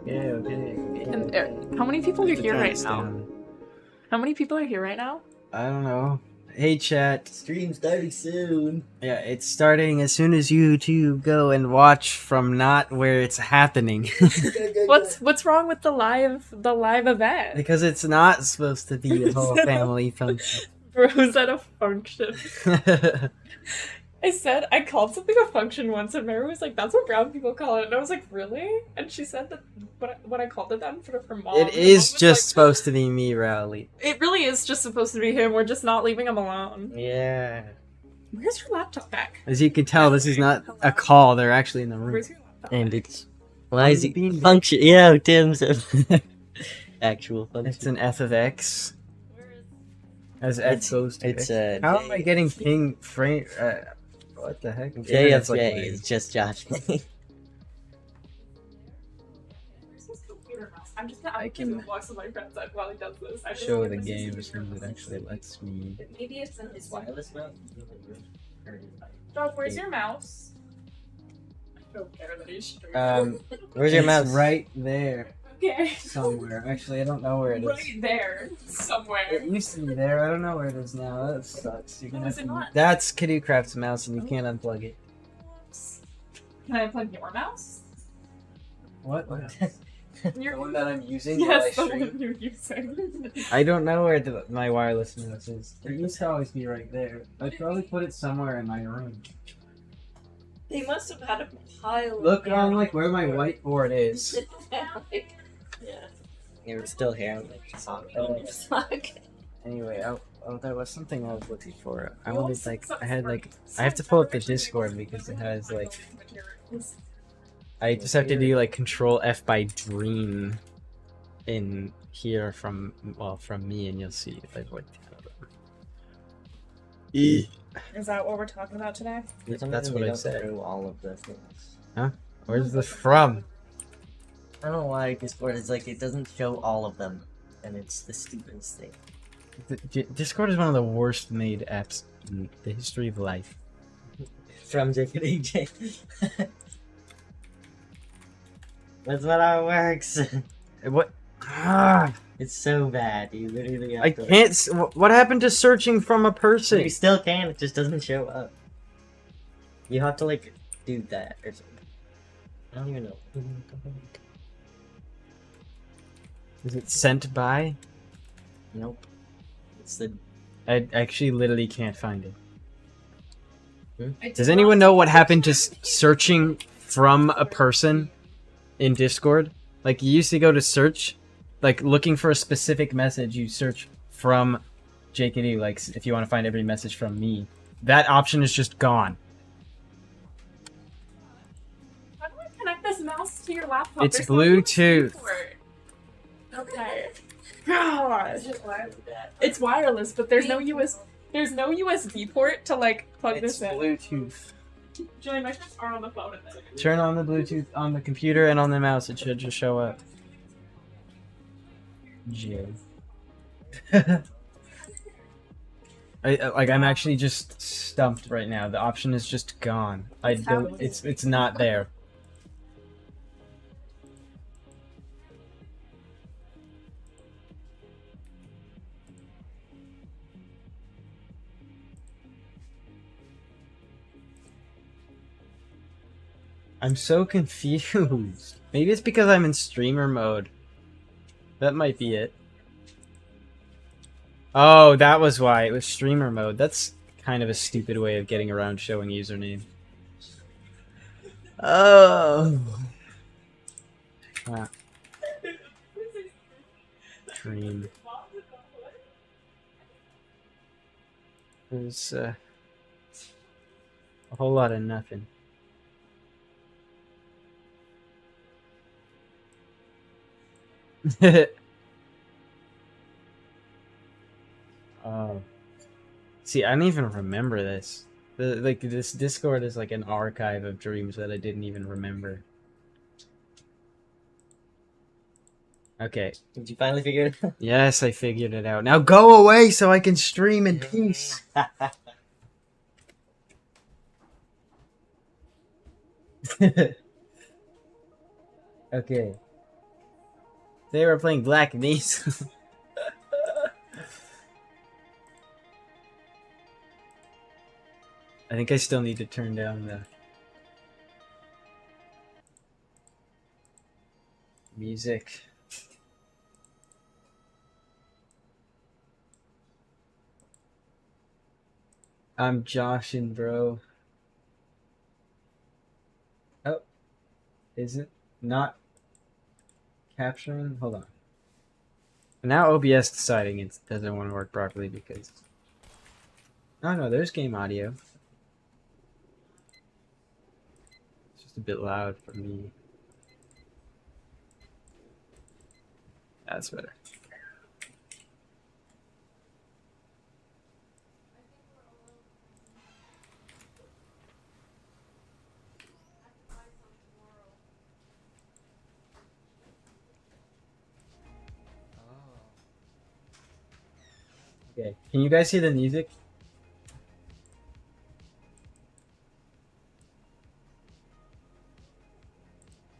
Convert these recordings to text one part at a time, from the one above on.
Yeah, okay. And how many people are here right now? Down. How many people are here right now? I don't know. Hey chat. Stream starting soon. Yeah, it's starting as soon as you two go and watch from not where it's happening. What's wrong with the live event? Because it's not supposed to be a whole family function. Bro's at a function. I called something a function once, and Mary was like, "That's what brown people call it," and I was like, "Really?" And she said that what I called it then for mom. It is just supposed to be me, Rowley. It really is just supposed to be him. We're just not leaving him alone. Yeah. Where's your laptop back? As you can tell, this is not a call. They're actually in the room. Where's your laptop? And it's why is it Bean- function? Yeah, Tim's actual function. It's an f of x. As x goes to It's x. How am I getting ping frame? What the heck? JFJ It's like is just Josh. Where's his computer mouse? I'm just gonna I can walk some of my friends out while he does this. I show the game as soon as it actually lets me. Maybe it's in his wireless mouse. Josh, where's your mouse? I don't care that he's streaming. Where's your It's mouse? right there Okay. somewhere. Actually, I don't know where it is. Right there, somewhere. It used to be there. I don't know where it is now. That sucks. You're gonna Is have it to... not? That's Craft's mouse, and you can't unplug it. Can I unplug your mouse? What? Your The one that I'm using. Yes, the while I stream? one you're using. I don't know where my wireless mouse is. It used to always be right there. I'd probably put it somewhere in my room. They must have had a pile. Look of on like where my whiteboard is. yeah. You're still here. Fuck. Anyway, there was something I was looking for. I wanted I have to pull up the Discord because it has like I just have to do like Control F by Dream in here from me, and you'll see like what. Is that what we're talking about today? That's what I said. Through all of the things. Where's this from? I don't know why Discord is like it doesn't show all of them, and it's the stupidest thing. Discord is one of the worst made apps in the history of life. From JKDJ. That's not how it works. What? Ah, It's so bad. You literally have I to, can't. What happened to searching from a person? You still can. It just doesn't show up. You have to like do that or something. I don't even know. Is it sent by? Nope. It's the I actually literally can't find it. Does anyone know what happened to searching from a person in Discord? Like, you used to go to search, like, looking for a specific message, you search from JKD, like, if you want to find every message from me. That option is just gone. How do I connect this mouse to your laptop? It's There's no Bluetooth. USB port. Okay. Gosh. It's wireless, but there's no USB port to like plug this in. Bluetooth. Julie, my friends are on the phone. Turn on the Bluetooth on the computer and on the mouse. It should just show up. J. I'm actually just stumped right now. The option is just gone. I don't. It's not there. I'm so confused. Maybe it's because I'm in streamer mode. That might be it. Oh, that was why. It was streamer mode. That's kind of a stupid way of getting around showing username. Oh. Ah. Dream. There's a whole lot of nothing. Oh. See, I don't even remember this. This Discord is like an archive of dreams that I didn't even remember. Okay. Did you finally figure it out? Yes, I figured it out. Now go away so I can stream in peace. Okay. They were playing Black Mesa. I think I still need to turn down the music. I'm Joshin, bro. Oh, is it not capturing? Hold on. Now OBS deciding it doesn't want to work properly because... Oh no, there's game audio. It's just a bit loud for me. That's better. Okay, can you guys hear the music?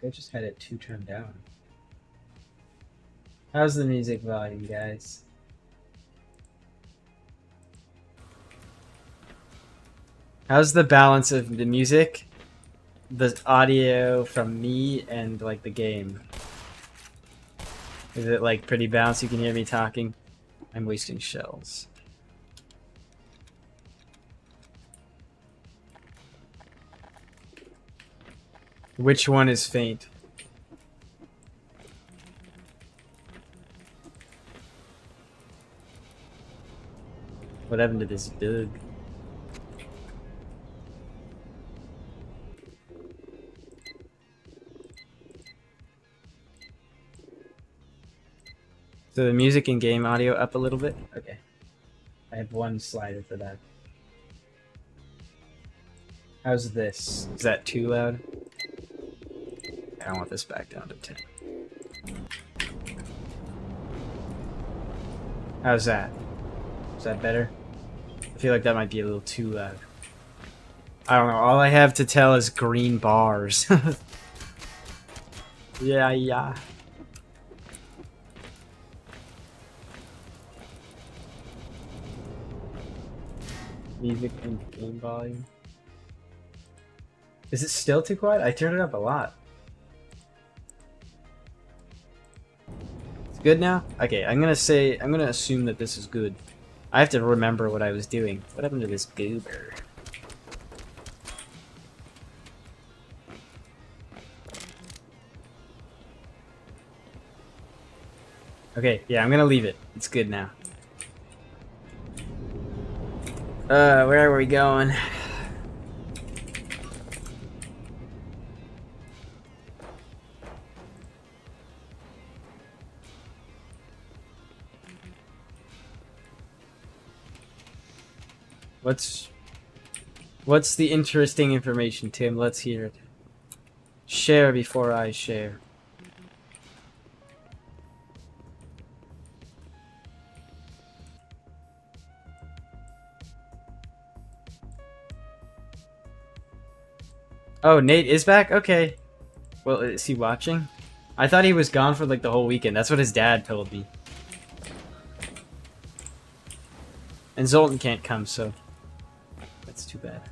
I just had it 2 turned down. How's the music volume, guys? How's the balance of the music, the audio from me, and like the game? Is it like pretty balanced? You can hear me talking? I'm wasting shells. Which one is faint? What happened to this bug? So the music and game audio up a little bit? Okay. I have one slider for that. How's this? Is that too loud? I want this back down to 10. How's that? Is that better? I feel like that might be a little too loud. I don't know. All I have to tell is green bars. Yeah. Music and game volume. Is it still too quiet? I turned it up a lot. It's good now? Okay, I'm gonna assume that this is good. I have to remember what I was doing. What happened to this goober? Okay, yeah, I'm gonna leave it. It's good now. Where are we going? What's the interesting information, Tim? Let's hear it. Share before I share. Oh, Nate is back? Okay. Well, is he watching? I thought he was gone for like the whole weekend. That's what his dad told me. And Zoltan can't come, so that's too bad.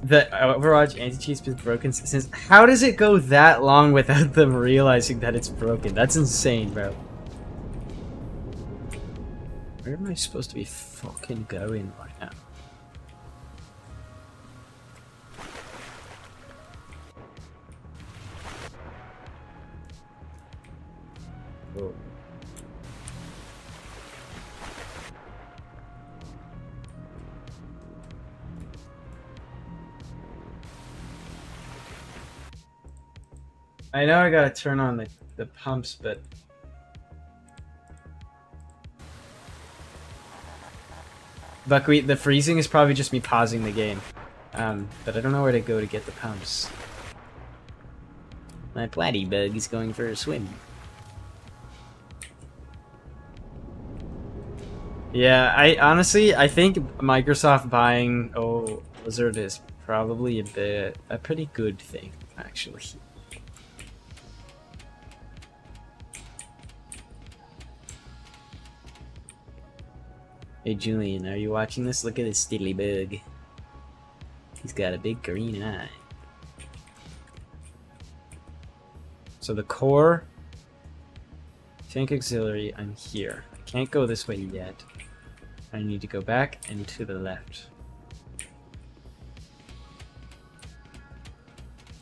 The Overwatch anti-cheat's been broken since... How does it go that long without them realizing that it's broken? That's insane, bro. Where am I supposed to be fucking going right now? Oh. I know I gotta turn on the pumps, but... Buckwheat, the freezing is probably just me pausing the game. But I don't know where to go to get the pumps. My platy bug is going for a swim. Yeah, I think Microsoft buying Blizzard is probably a pretty good thing, actually. Hey Julian, are you watching this? Look at this stiddly bug. He's got a big green eye. So the core, tank auxiliary, I'm here. I can't go this way yet. I need to go back and to the left.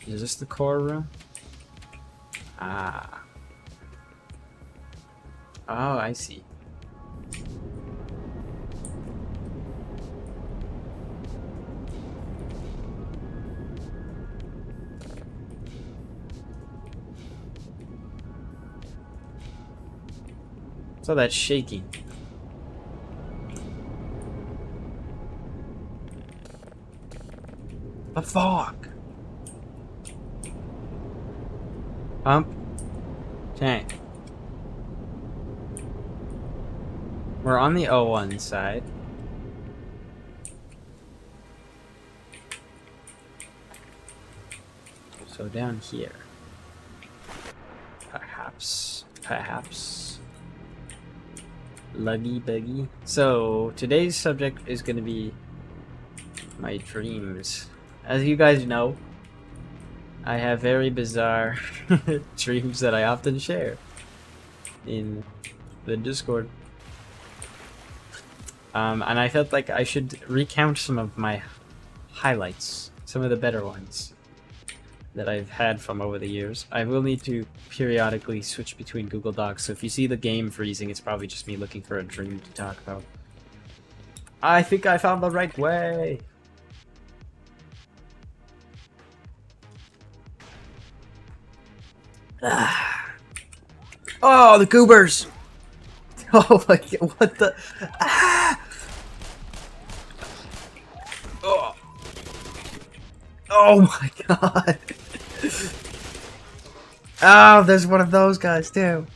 Is this the core room? Ah. Oh, I see. So that's shaking. The fuck? Pump. Tank. We're on the O1 side. So down here. Perhaps. Luggy buggy. So today's subject is going to be my dreams. As you guys know, I have very bizarre dreams that I often share in the Discord. And I felt like I should recount some of my highlights, some of the better ones that I've had from over the years. I will need to periodically switch between Google Docs, so if you see the game freezing, it's probably just me looking for a dream to talk about. I think I found the right way! Oh, the goobers! Oh my god, what the... Ah! Oh. Oh my god! Oh, there's one of those guys too.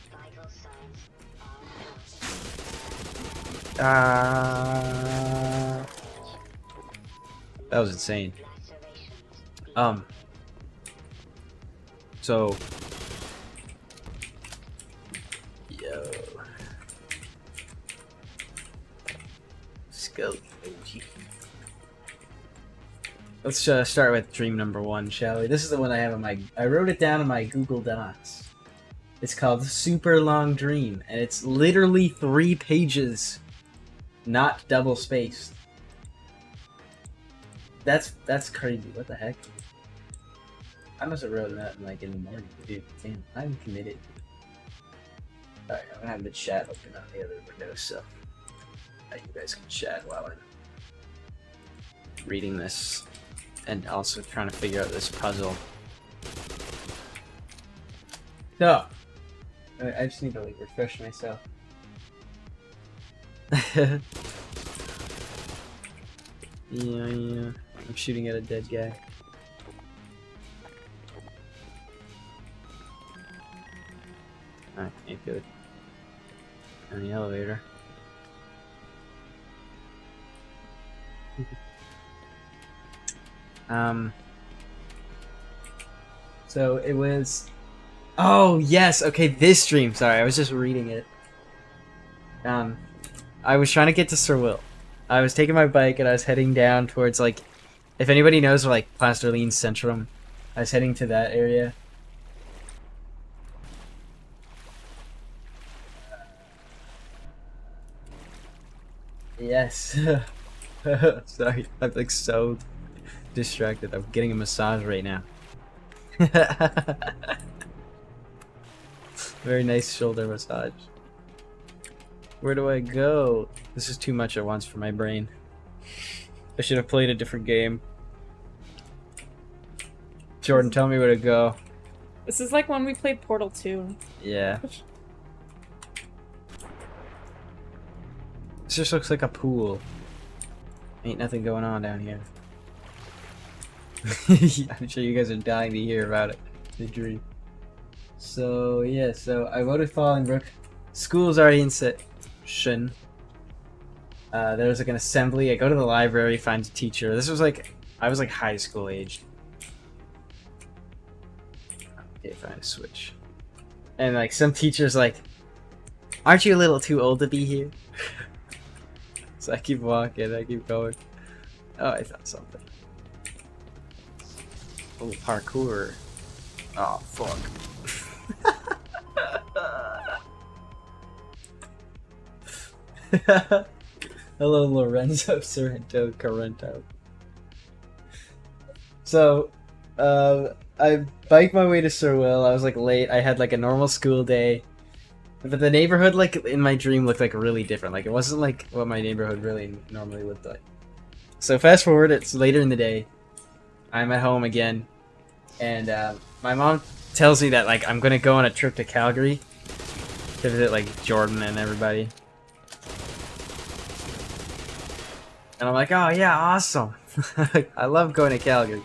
That was insane. So, yo, Scope. Let's start with dream number one, shall we? This is the one I have on my... I wrote it down in my Google Docs. It's called Super Long Dream, and it's literally 3 pages, not double spaced. That's crazy. What the heck? I must have wrote that like in the morning, dude. Damn, I'm committed. Alright, I'm gonna have the chat open on the other window, so you guys can chat while I'm reading this and also trying to figure out this puzzle. So, I just need to like refresh myself. Yeah. I'm shooting at a dead guy. Okay, good. On the elevator. So it was. Oh yes, okay. This stream. Sorry, I was just reading it. I was trying to get to Sir Will. I was taking my bike and I was heading down towards like, if anybody knows where like Plasterline Centrum, I was heading to that area. Yes. Sorry, I'm like so distracted. I'm getting a massage right now. Very nice shoulder massage. Where do I go? This is too much at once for my brain. I should have played a different game. Jordan, tell me where to go. This is like when we played Portal 2. Yeah. This just looks like a pool. Ain't nothing going on down here. I'm sure you guys are dying to hear about it. The dream. So, yeah, so I voted Fallingbrook. School's already in session. There was like an assembly. I go to the library, find a teacher. This was like, I was like high school aged. Okay, find a switch. And like some teachers like, aren't you a little too old to be here? So I keep walking, I keep going. Oh, I found something. Oh, parkour. Oh, fuck. Hello, Lorenzo Sorrento Carrento. So, I biked my way to Sir Will. I was like late. I had like a normal school day. But the neighborhood, like, in my dream looked like really different. Like, it wasn't like what my neighborhood really normally looked like. So fast forward, it's later in the day. I'm at home again. And my mom tells me that, like, I'm gonna go on a trip to Calgary to visit, like, Jordan and everybody. And I'm like, oh yeah, awesome. I love going to Calgary.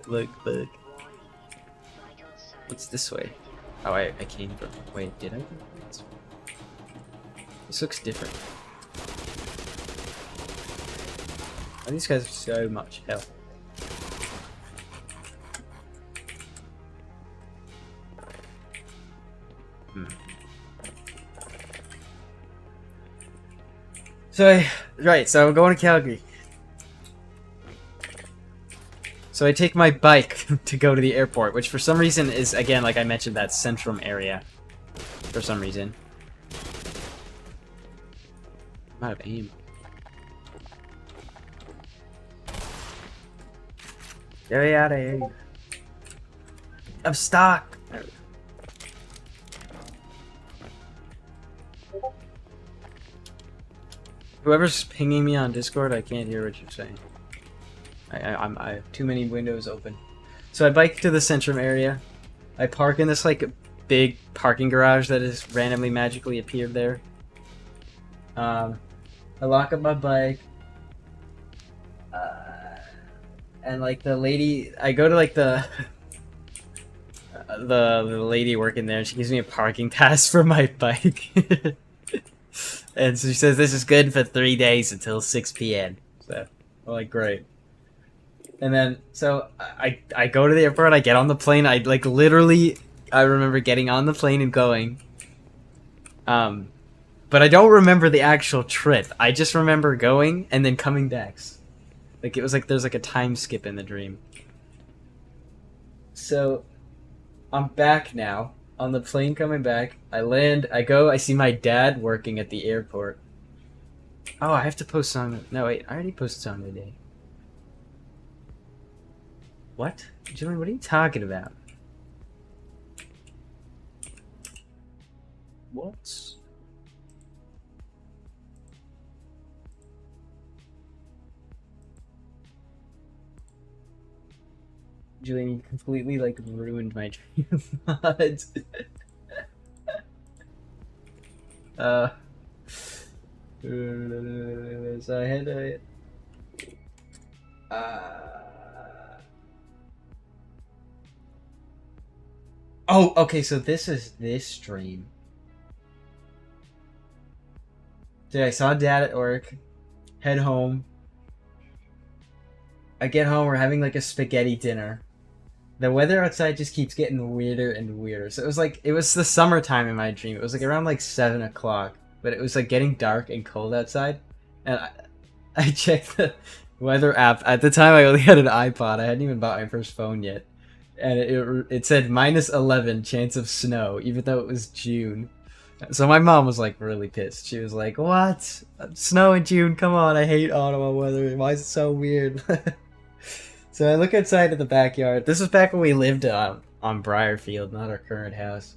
Look. What's this way? Oh, I came from. Wait, did I go this way? This looks different. Oh, these guys are so much help. So, so I'm going to Calgary. So I take my bike to go to the airport, which for some reason is, again, like I mentioned, that Centrum area. For some reason. I'm out of aim. Get out of here. I'm stuck. Whoever's pinging me on Discord, I can't hear what you're saying. I have too many windows open. So I bike to the Centrum area. I park in this like big parking garage that has randomly magically appeared there. I lock up my bike. And like the lady, I go to like the the lady working there, and she gives me a parking pass for my bike. And so she says this is good for 3 days until 6 p.m. So I'm like, great. And then, so I go to the airport, I get on the plane, I like literally, I remember getting on the plane and going. But I don't remember the actual trip. I just remember going and then coming back. Like it was like, there's like a time skip in the dream. So, I'm back now, on the plane coming back, I land, I go, I see my dad working at the airport. Oh, I have to post song, no wait, I already posted song of the day. What? Julian, what are you talking about? What? Julian, you completely like ruined my train of thought. uh, so I had a. Oh, okay. So this is this stream. Dude, I saw Dad at work. Head home. I get home. We're having like a spaghetti dinner. The weather outside just keeps getting weirder and weirder. So it was the summertime in my dream. It was like around like 7 o'clock, but it was like getting dark and cold outside. And I checked the weather app. At the time, I only had an iPod. I hadn't even bought my first phone yet. And it said -11 chance of snow, even though it was June. So my mom was like really pissed. She was like, "What? Snow in June? Come on, I hate Ottawa weather. Why is it so weird?" So I look outside at the backyard. This was back when we lived on Briarfield, not our current house.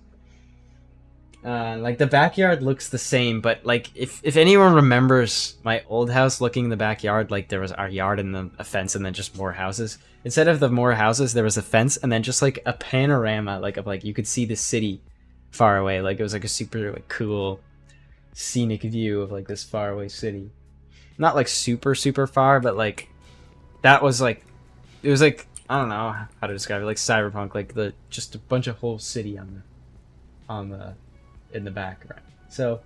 Like the backyard looks the same, but like if anyone remembers my old house looking in the backyard, like there was our yard and then a fence and then just more houses. Instead of the more houses, there was a fence and then just like a panorama, like of like you could see the city far away. Like it was like a super like cool scenic view of like this far away city. Not like super far, but like that was like it was like I don't know how to describe it, like cyberpunk, like the just a bunch of whole city on the in the background. So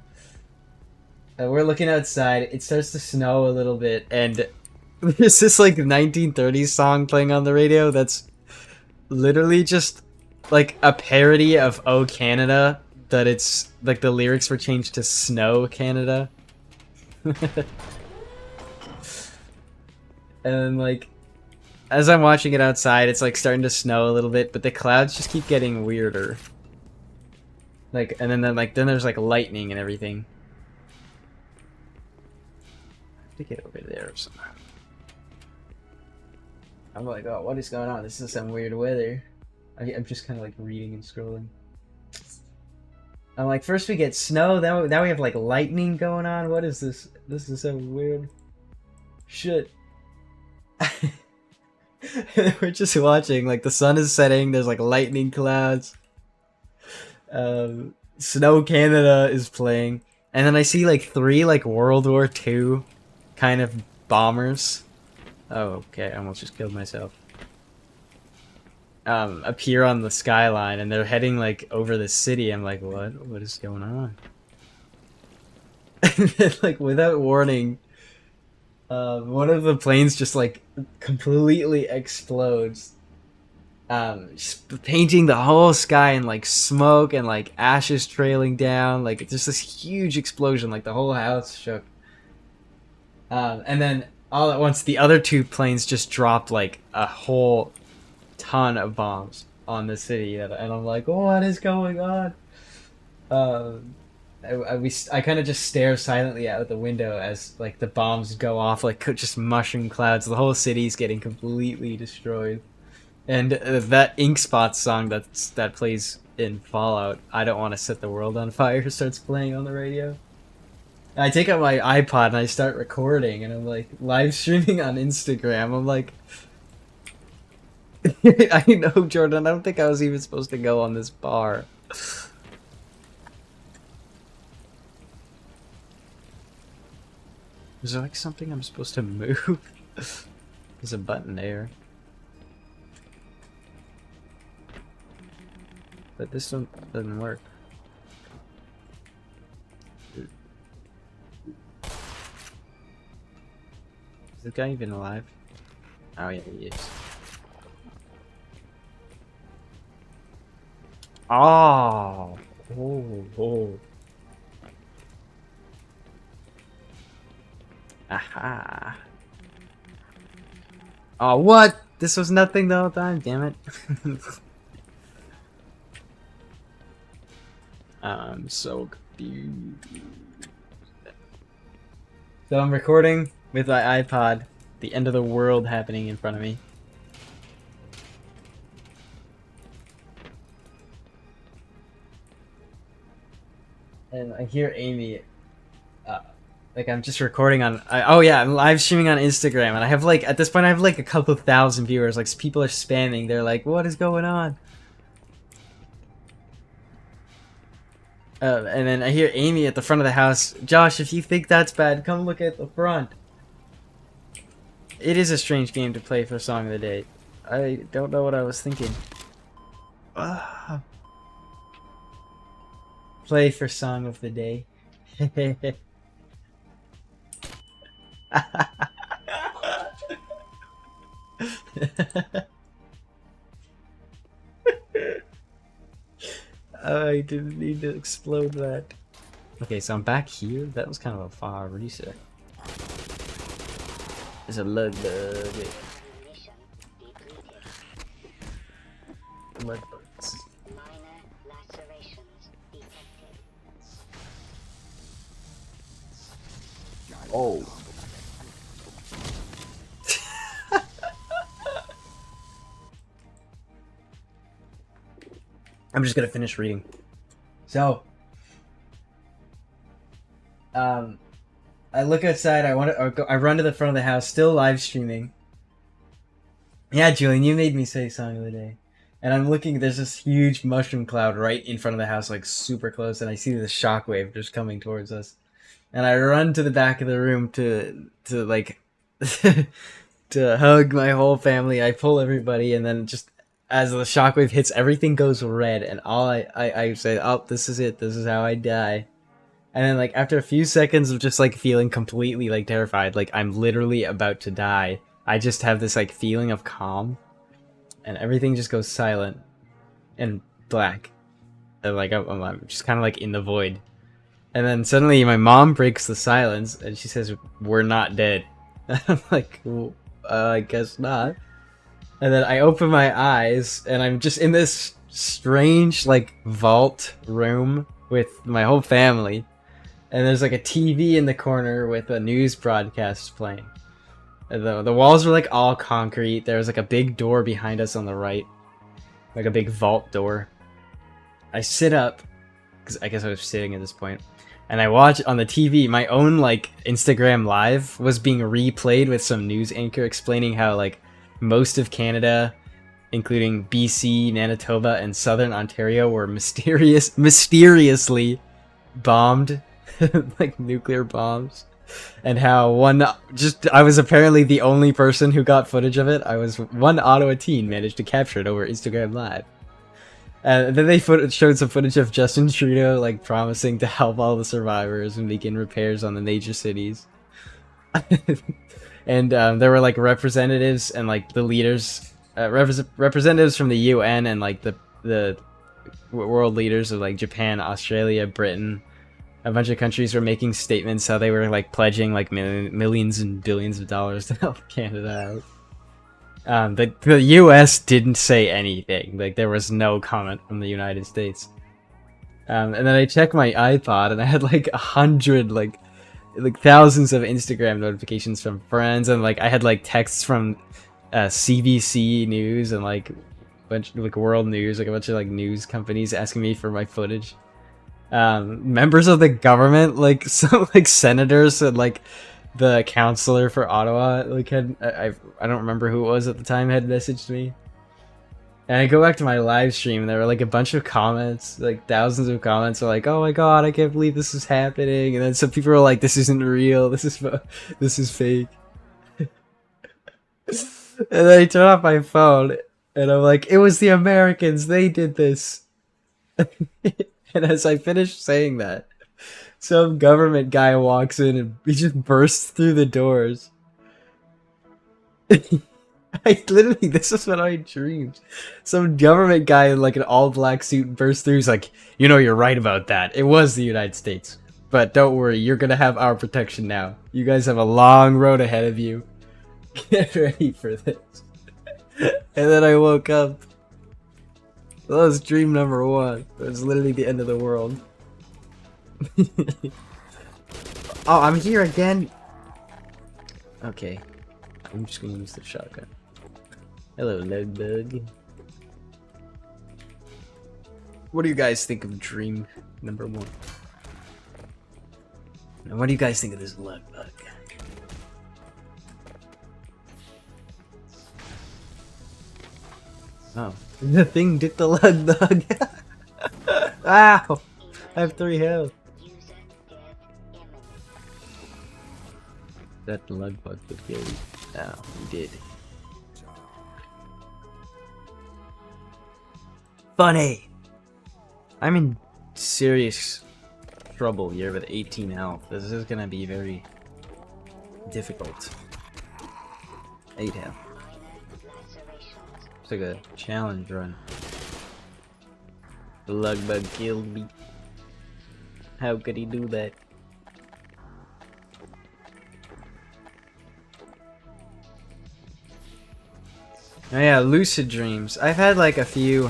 we're looking outside. It starts to snow a little bit, and there's this like 1930s song playing on the radio that's literally just like a parody of "Oh Canada," that it's like the lyrics were changed to "Snow Canada." And like as I'm watching it outside, it's like starting to snow a little bit, but the clouds just keep getting weirder. Like, and then there's like lightning and everything. I have to get over there somehow. I'm like, oh, what is going on? This is some weird weather. I'm just kind of like reading and scrolling. I'm like, first we get snow, now we have like lightning going on. What is this? This is so weird. Shit. We're just watching, like the sun is setting, there's like lightning clouds. Snow Canada is playing, and then I see like 3 like World War II kind of bombers. Oh, okay, I almost just killed myself. Appear on the skyline, and they're heading like over the city. I'm like, what is going on? And then, like without warning, one of the planes just like completely explodes. Just painting the whole sky in like smoke and like ashes trailing down, like it's just this huge explosion, like the whole house shook. And then all at once the other 2 planes just dropped like a whole ton of bombs on the city, and I'm like, what is going on? I kind of just stare silently out the window as like the bombs go off, like just mushroom clouds. The whole city's getting completely destroyed. And that Ink Spot song that plays in Fallout, "I Don't Want to Set the World on Fire," starts playing on the radio. And I take out my iPod and I start recording, and I'm like live streaming on Instagram. I'm like, I know, Jordan, I don't think I was even supposed to go on this bar. Is there like something I'm supposed to move? There's a button there. But this one doesn't work. Is this guy even alive? Oh yeah, he is. Oh! Oh! Aha! Oh, what? This was nothing the whole time, damn it. I'm so confused. So I'm recording with my iPod, the end of the world happening in front of me. and I hear Amy. Like I'm just recording on. Oh yeah, I'm live streaming on Instagram, and I have like at this point I have like a couple thousand viewers. Like people are spamming. They're like, "What is going on?" And then I hear Amy at the front of the house. Josh, if you think that's bad, come look at the front. It is a strange game to play for Song of the Day. I don't know what I was thinking. Play for Song of the Day. I didn't need to explode that. Okay, so I'm back here. That was kind of a far reset. There's a lug bug. Lug bugs. Oh. I'm just gonna finish reading. So, I look outside. I run to the front of the house, still live streaming. Yeah, Julian, you made me say Song of the Day. And I'm looking. There's this huge mushroom cloud right in front of the house, like super close, and I see the shockwave just coming towards us. And I run to the back of the room to like to hug my whole family. I pull everybody, and then just as the shockwave hits, everything goes red, and all I say, "Oh, this is it. This is how I die." And then, like, after a few seconds of just like feeling completely like terrified, like I'm literally about to die, I just have this like feeling of calm, and everything just goes silent and black. And, like I'm just kind of like in the void. And then suddenly my mom breaks the silence, and she says, "We're not dead." I'm like, well, I guess not. And then I open my eyes, and I'm just in this strange, like, vault room with my whole family. And there's, like, a TV in the corner with a news broadcast playing. And the walls are, like, all concrete. There's, like, a big door behind us on the right. Like, a big vault door. I sit up, because I guess I was sitting at this point. And I watch on the TV, my own, like, Instagram Live was being replayed with some news anchor explaining how, like, most of Canada, including BC, Manitoba, and Southern Ontario, were mysteriously bombed, like nuclear bombs, and how I was apparently the only person who got footage of it. One Ottawa teen managed to capture it over Instagram Live. And then they showed some footage of Justin Trudeau, like, promising to help all the survivors and begin repairs on the major cities. And there were like representatives and like the leaders, representatives from the UN and like the world leaders of like Japan, Australia, Britain. A bunch of countries were making statements how they were like pledging like millions and billions of dollars to help Canada out. The US didn't say anything. Like there was no comment from the United States. And then I checked my iPod and I had like 100 like thousands of Instagram notifications from friends, and like I had like texts from CBC News and like bunch like World News, like a bunch of like news companies asking me for my footage. Members of the government, like some like senators and like the counselor for Ottawa, like had I don't remember who it was at the time, had messaged me. And I go back to my live stream, and there were like a bunch of comments, like thousands of comments, are like, "Oh my god, I can't believe this is happening." And then some people were like, "This isn't real. This is fake." And then I turn off my phone, and I'm like, "It was the Americans. They did this." And as I finished saying that, some government guy walks in and he just bursts through the doors. This is what I dreamed. Some government guy in like an all-black suit burst through. He's like, "You're right about that. It was the United States. But don't worry, you're gonna have our protection now. You guys have a long road ahead of you. Get ready for this." And then I woke up. That was dream number one. It was literally the end of the world. Oh, I'm here again. Okay. I'm just gonna use the shotgun. Hello, lug bug. What do you guys think of dream number one? And what do you guys think of this lug bug? Oh, the thing did the lug bug. Ow! I have 3 health. That lug bug would kill you. Oh, he did. Funny! I'm in serious trouble here with 18 health. This is gonna be very difficult. 8 health. It's like a challenge run. The lug bug killed me. How could he do that? Oh yeah, lucid dreams. I've had like a few.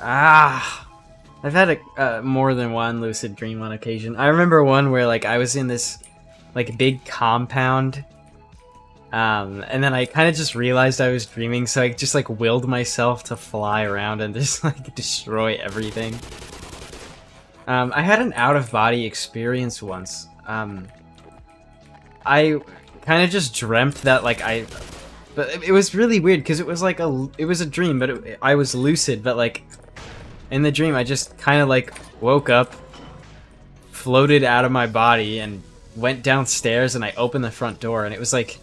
I've had more than one lucid dream on occasion. I remember one where like I was in this like big compound, and then I kind of just realized I was dreaming, so I just like willed myself to fly around and just like destroy everything. I had an out-of-body experience once. I kind of just dreamt that like but it was really weird because it was like it was a dream, but I was lucid, but like in the dream I just kind of like woke up, floated out of my body, and went downstairs, and I opened the front door, and it was like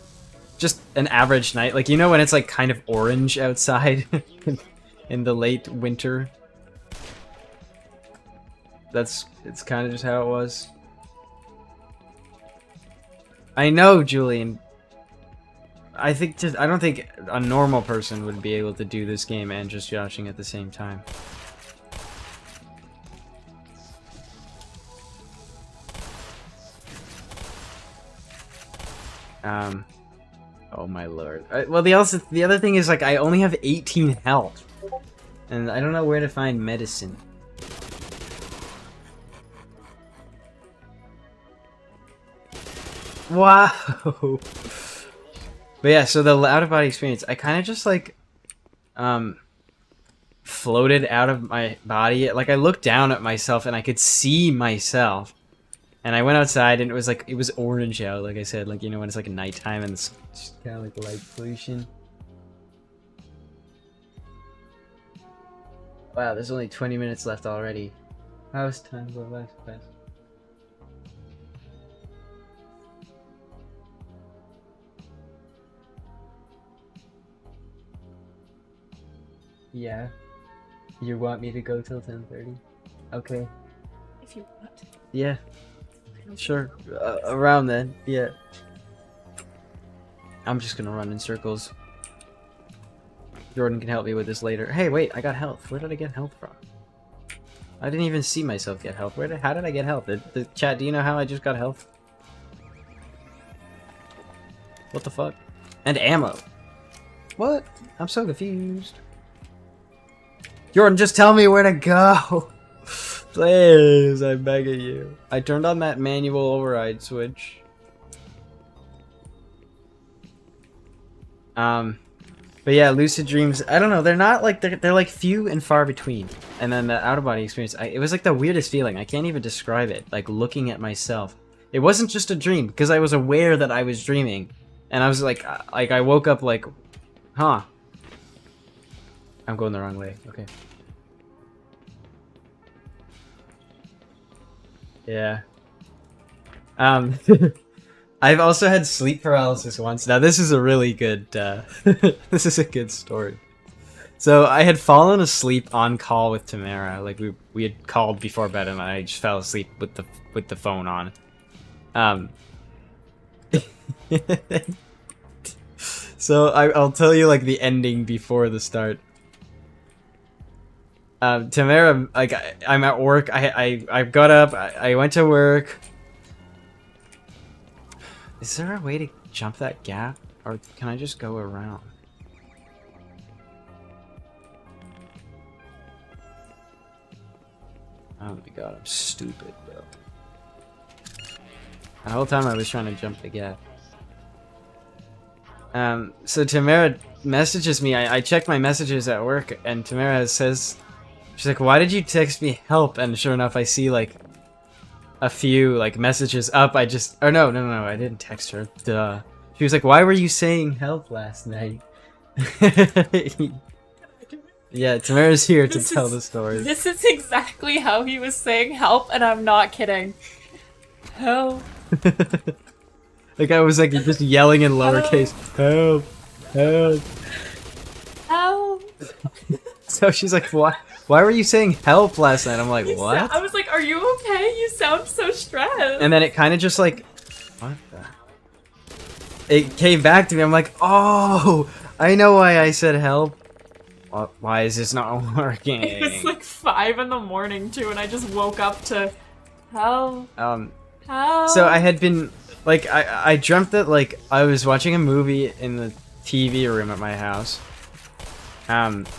just an average night, like you know when it's like kind of orange outside in the late winter. It's kind of just how it was. I know, Julian. I don't think a normal person would be able to do this game and just joshing at the same time. Oh my lord. Well, the other thing is like I only have 18 health, and I don't know where to find medicine. Wow. But yeah, so the out-of-body experience, I kind of just like floated out of my body. Like I looked down at myself and I could see myself. And I went outside and it was like, it was orange out, like I said, like, you know, when it's like nighttime and it's just kind of like light pollution. Wow, there's only 20 minutes left already. How's time go by so fast? Yeah. You want me to go till 10:30? Okay. If you want. Yeah. Sure. Around then. Yeah. I'm just gonna run in circles. Jordan can help me with this later. Hey, wait, I got health. Where did I get health from? I didn't even see myself get health. How did I get health? The chat, do you know how I just got health? What the fuck? And ammo. What? I'm so confused. Jordan, just tell me where to go. Please, I'm begging you. I turned on that manual override switch. But yeah, lucid dreams, I don't know, they're not like, they're like few and far between. And then the out-of-body experience, it was like the weirdest feeling. I can't even describe it, like looking at myself. It wasn't just a dream, because I was aware that I was dreaming. And I was like I woke up like, huh. I'm going the wrong way, okay. Yeah. I've also had sleep paralysis once. Now this is a really good, this is a good story. So I had fallen asleep on call with Tamara. Like we had called before bed and I just fell asleep with the phone on. So I'll tell you like the ending before the start. Tamara, like I'm at work. I got up. I went to work. Is there a way to jump that gap, or can I just go around? Oh my god, I'm stupid, bro. The whole time I was trying to jump the gap. So Tamara messages me. I check my messages at work, and Tamara says, she's like, "Why did you text me help?" And sure enough, I see like a few like messages up, I just no, I didn't text her. Duh. She was like, "Why were you saying help last night?" Yeah, Tamara's here to tell the story. This is exactly how he was saying help, and I'm not kidding. Help. Like I was like just yelling in lowercase, "Help, help." Help. So she's like, "Why were you saying help last night?" I'm like, "What?" I was like, are you okay? You sound so stressed. And then it kind of just like, what the? It came back to me. I'm like, "Oh, I know why I said help. Why is this not working?" It was like 5 in the morning too, and I just woke up to help. Help. So I had been like, I dreamt that like I was watching a movie in the TV room at my house. And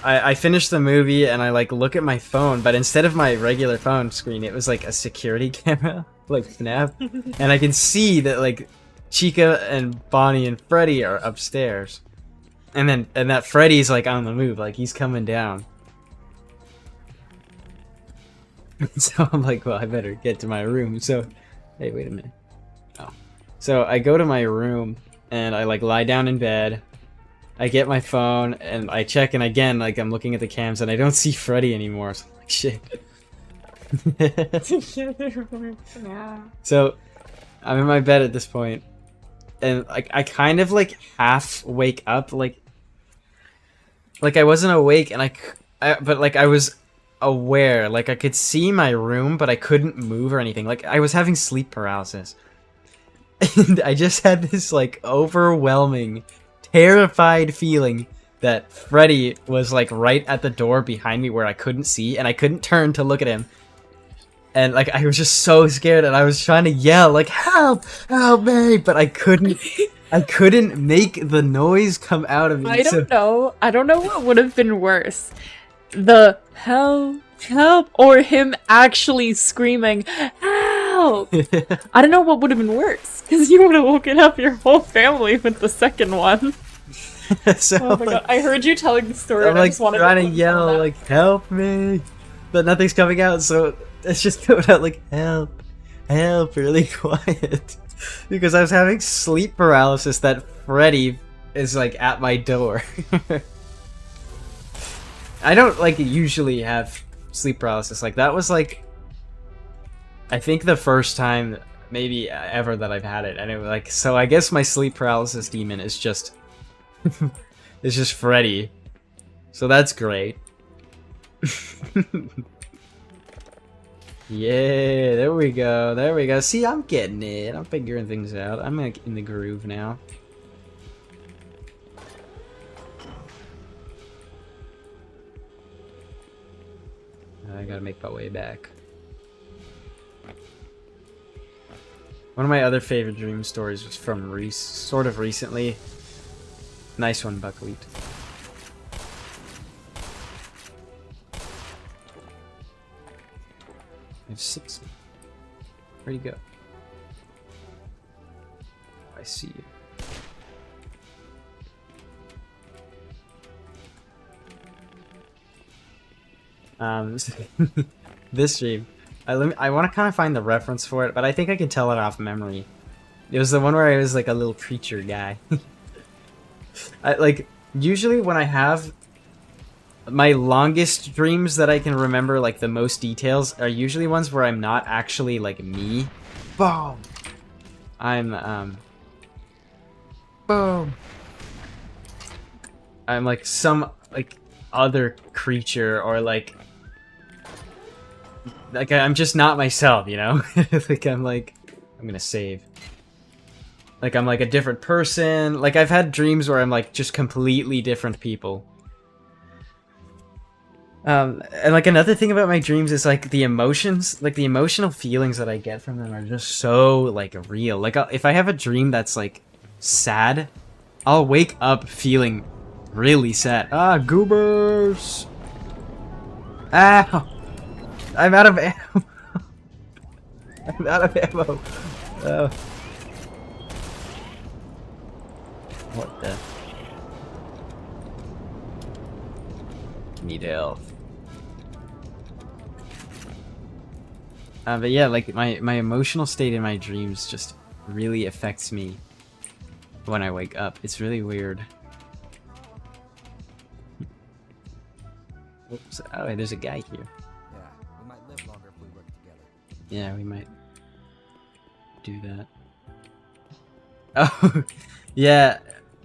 I finished the movie and I like look at my phone, but instead of my regular phone screen, it was like a security camera, like FNAF, and I can see that like Chica and Bonnie and Freddy are upstairs, and that Freddy's like on the move, like he's coming down. So I'm like, well, I better get to my room. So, hey, wait a minute. Oh, so I go to my room and I like lie down in bed. I get my phone and I check, and again, like I'm looking at the cams and I don't see Freddy anymore. So I'm like, shit. So I'm in my bed at this point, and like I kind of like half wake up, like I wasn't awake, and but like I was aware, like I could see my room, but I couldn't move or anything. Like I was having sleep paralysis, and I just had this like overwhelming, terrified feeling that Freddy was like right at the door behind me where I couldn't see, and I couldn't turn to look at him. And like I was just so scared, and I was trying to yell like, "Help! Help me!" But I couldn't make the noise come out of me. I don't know what would have been worse. The help, or him actually screaming, help! I don't know what would have been worse, because you would have woken up your whole family with the second one. So, Oh my god, I heard you telling the story, I'm and I like just wanted trying to to yell like, "Help me!" But nothing's coming out, so it's just coming out like, "Help, help," really quiet. Because I was having sleep paralysis that Freddy is like at my door. I don't like usually have sleep paralysis. Like that was like, I think the first time maybe ever that I've had it, and it was like, so I guess my sleep paralysis demon is just it's just Freddy. So that's great. Yeah, there we go. There we go. See, I'm getting it. I'm figuring things out. I'm like in the groove now. I gotta make my way back. One of my other favorite dream stories was from sort of recently. Nice one, Buckwheat. I have 6. Where'd he go? I see you. This stream, I want to kind of find the reference for it, but I think I can tell it off memory. It was the one where I was like a little creature guy. Like usually when I have my longest dreams that I can remember, like the most details, are usually ones where I'm not actually like me. Boom. Boom. I'm like some like other creature, or like I'm just not myself, you know? Like I'm gonna save. Like I'm like a different person. Like I've had dreams where I'm like just completely different people. And like another thing about my dreams is like the emotions, like the emotional feelings that I get from them are just so like real. Like if I have a dream that's like sad, I'll wake up feeling really sad. Ah, goobers! Ow! I'm out of ammo. I'm out of ammo. Oh. What the? need help. But yeah, like my emotional state in my dreams just really affects me when I wake up. It's really weird. Oops. Oh, there's a guy here. Yeah, we might live longer if we work together. Yeah, we might do that. Oh, yeah,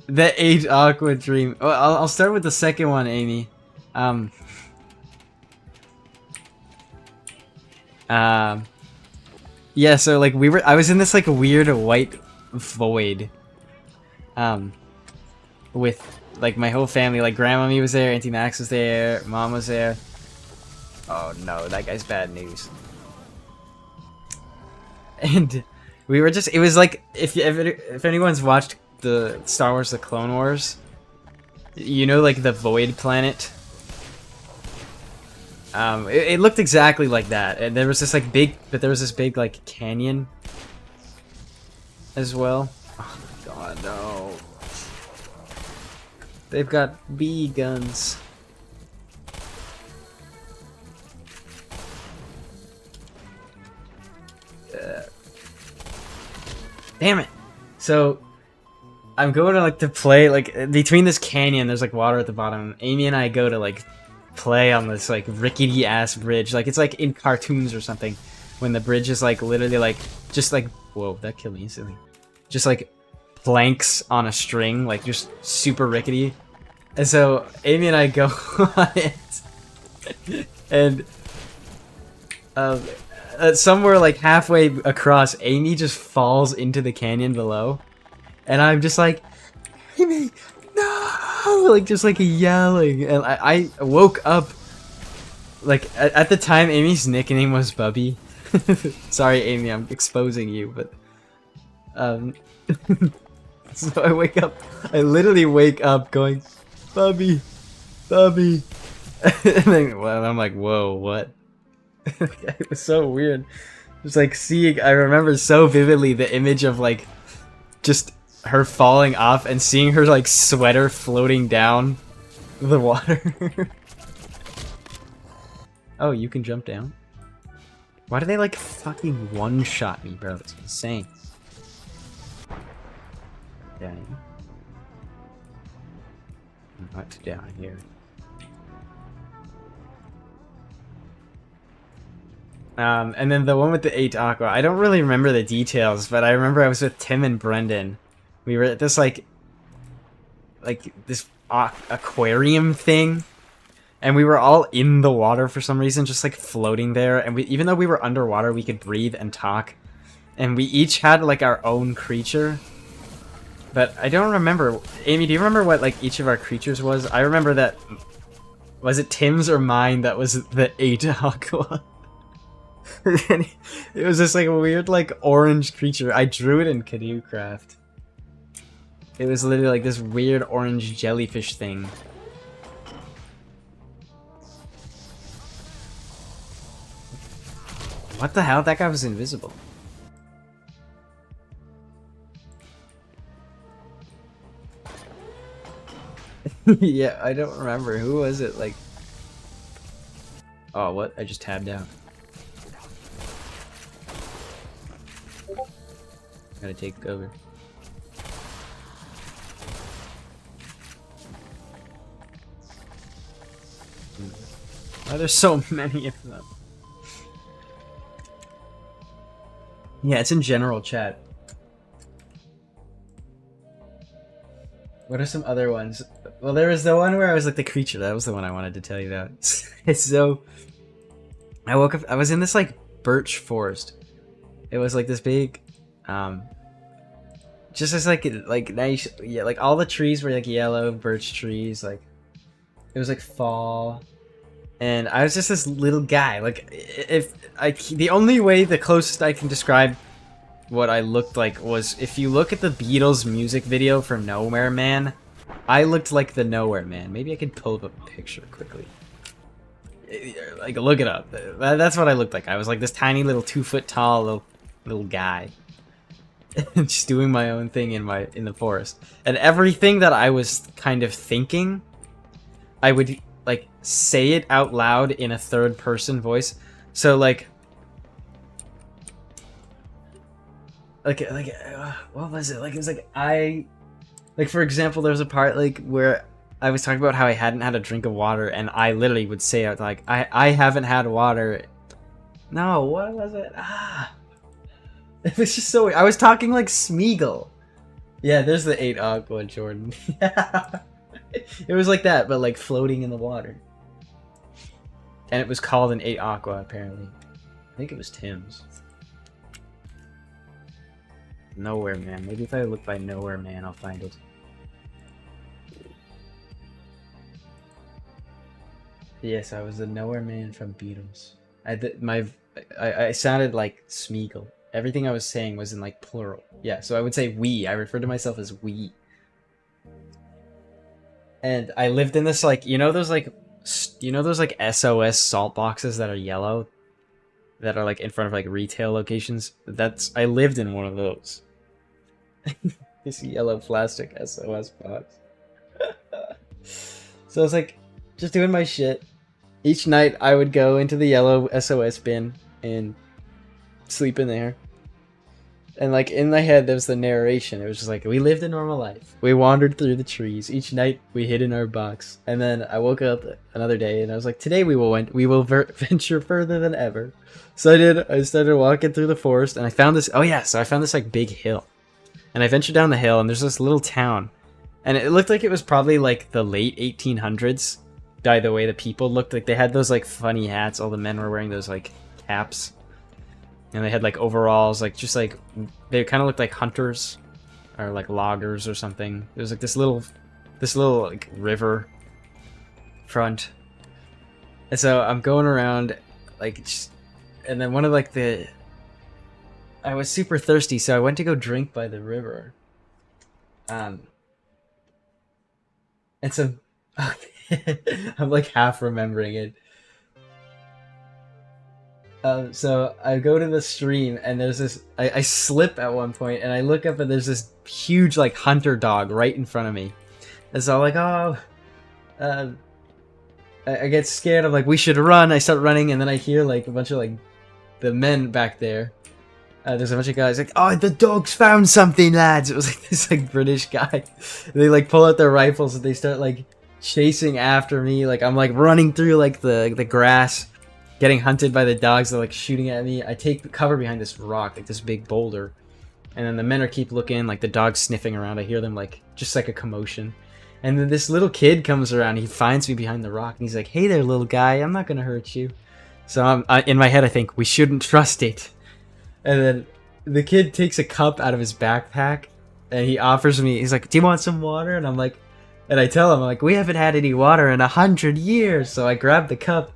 the 8 Aqua dream. Oh, I'll start with the second one, Amy. Yeah, so like I was in this like weird white void, with like my whole family. Like Grandmommy was there, Auntie Max was there, Mom was there. Oh no, that guy's bad news. And we were just, it was like, if anyone's watched the Star Wars The Clone Wars, you know, like the Void Planet. It looked exactly like that, and there was this like big, but there was this big like canyon as well. Oh my god, no. They've got bee guns. Damn it. So I'm going to like to play like between this canyon, there's like water at the bottom. Amy and I go to like play on this like rickety ass bridge. Like it's like in cartoons or something when the bridge is like literally like just like, whoa, that killed me instantly. Just like planks on a string, like just super rickety. And so Amy and I go on it. And somewhere like halfway across, Amy just falls into the canyon below. And I'm just like, Amy, no! Like just like yelling. And I woke up, like at the time Amy's nickname was Bubby. Sorry Amy, I'm exposing you, but so I wake up, I literally wake up going, Bubby, Bubby. And then well, I'm like, whoa, what? It was so weird. Just like seeing, I remember so vividly the image of like just her falling off and seeing her like sweater floating down the water. Oh, you can jump down? Why do they like fucking one-shot me, bro? It's insane. Down. What's down here? And then the one with the 8 Aqua. I don't really remember the details, but I remember I was with Tim and Brendan. We were at this like this aquarium thing, and we were all in the water for some reason, just like floating there. And we, even though we were underwater, we could breathe and talk, and we each had like our own creature. But I don't remember. Amy, do you remember what like each of our creatures was? I remember that. Was it Tim's or mine that was the 8 Aqua? It was this like weird like orange creature. I drew it in Canoe Craft. It was literally like this weird orange jellyfish thing. What the hell? That guy was invisible. Yeah, I don't remember. Who was it? Like... Oh, what? I just tabbed out. Gotta take over. Oh, there's so many of them. Yeah, it's in general chat. What are some other ones? Well, there was the one where I was like the creature. That was the one I wanted to tell you about. So, I woke up. I was in this like birch forest. It was like this big, just as like nice. Yeah, like all the trees were like yellow birch trees. Like it was like fall, and I was just this little guy. Like if the only way, the closest I can describe what I looked like was if you look at the Beatles music video for Nowhere Man, I looked like the Nowhere Man. Maybe I could pull up a picture quickly. Like, look it up. That's what I looked like. I was like this tiny little 2 foot tall little guy. Just doing my own thing in the forest. And everything that I was kind of thinking, I would like say it out loud in a third person voice. So like what was it? Like it was like like for example, there was a part like where I was talking about how I hadn't had a drink of water, and I literally would say out like I haven't had water. No, what was it? It was just so weird. I was talking like Smeagol. Yeah, there's the 8 Aqua, Jordan. It was like that, but like floating in the water. And it was called an 8 Aqua, apparently. I think it was Tim's. Nowhere Man. Maybe if I look by Nowhere Man, I'll find it. Yes, I was the Nowhere Man from Beatles. I sounded like Smeagol. Everything I was saying was in like plural. Yeah, so I would say we. I refer to myself as we. And I lived in this like, you know those like SOS salt boxes that are yellow, that are like in front of like retail locations? I lived in one of those. This yellow plastic SOS box. So I was like just doing my shit. Each night I would go into the yellow SOS bin and sleep in there. And like in my head there was the narration. It was just like, we lived a normal life. We wandered through the trees. Each night we hid in our box. And then I woke up another day and I was like, today we will venture further than ever. So I did. I started walking through the forest and I found this. Oh yeah, so I found this like big hill. And I ventured down the hill and there's this little town. And it looked like it was probably like the late 1800s. By the way the people looked, like they had those like funny hats. All the men were wearing those like caps. And they had like overalls, like just like they kind of looked like hunters or like loggers or something. There was like this little like river front. And so I'm going around like and then one of like I was super thirsty, so I went to go drink by the river. And so I'm like half remembering it. So I go to the stream and there's this, I slip at one point and I look up and there's this huge like hunter dog right in front of me. And so I'm like, oh, I get scared. I'm like, we should run. I start running and then I hear like a bunch of like the men back there. There's a bunch of guys like, oh, the dog's found something, lads. It was like this like British guy. They like pull out their rifles and they start like chasing after me. Like I'm like running through like the grass, getting hunted by the dogs. They're like shooting at me. I take cover behind this rock, like this big boulder. And then the men are keep looking, like the dog's sniffing around. I hear them like, just like a commotion. And then this little kid comes around. He finds me behind the rock and he's like, hey there, little guy. I'm not going to hurt you. So in my head, I think, we shouldn't trust it. And then the kid takes a cup out of his backpack and he offers me, he's like, do you want some water? And I'm like, and I tell him, I'm like, we haven't had any water in 100 years. So I grab the cup.